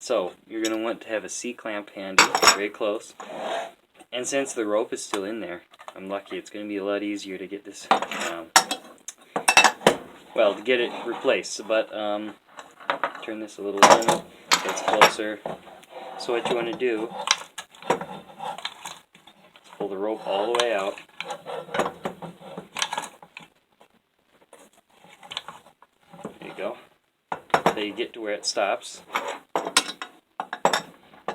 So you're going to want to have a C-clamp handy, very close. And since the rope is still in there, I'm lucky, it's going to be a lot easier to get this, well, to get it replaced. But turn this a little in, so it's closer. So what you want to do is pull the rope all the way out. There you go. Until you get to where it stops.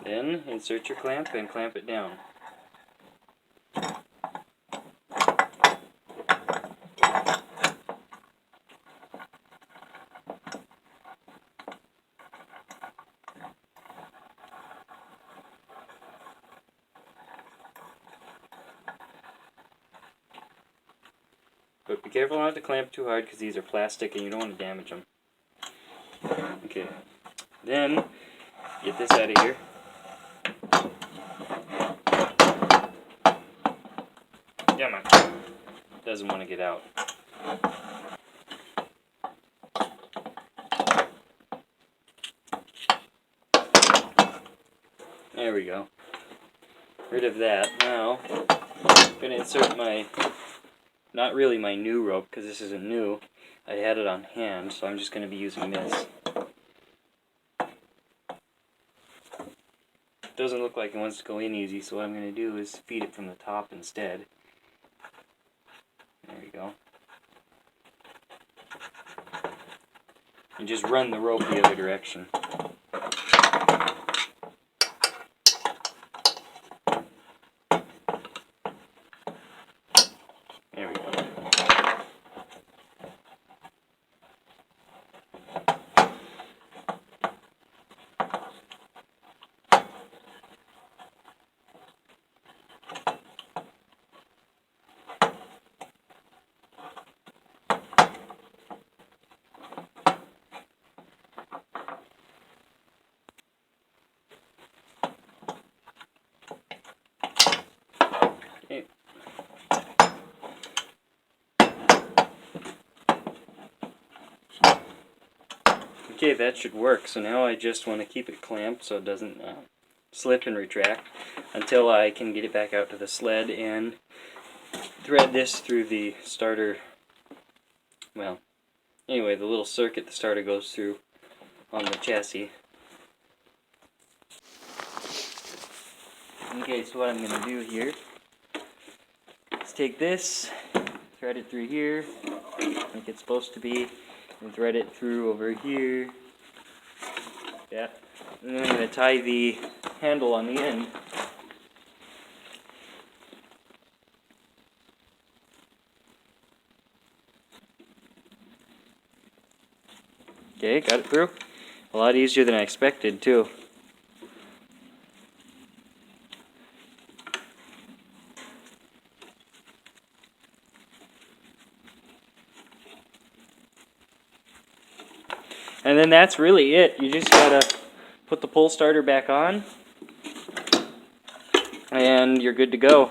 Then insert your clamp and clamp it down. But be careful not to clamp too hard because these are plastic and you don't want to damage them. Okay, then get this out of here. Come on. Doesn't want to get out. There we go. Rid of that. Now, I'm going to insert my, not really my new rope because this isn't new. I had it on hand, so I'm just going to be using this. Doesn't look like it wants to go in easy, so what I'm going to do is feed it from the top instead. There we go. And just run the rope the other direction. There we go. Okay. Okay, that should work. So now I just want to keep it clamped so it doesn't slip and retract until I can get it back out to the sled and thread this through the starter. Well, anyway, the little circuit the starter goes through on the chassis. Okay, so what I'm going to do here is take this, thread it through here, like it's supposed to be, and thread it through over here. Yeah. And then I'm going to tie the handle on the end. Okay, got it through. A lot easier than I expected, too. And then that's really it. You just gotta put the pull starter back on, and you're good to go.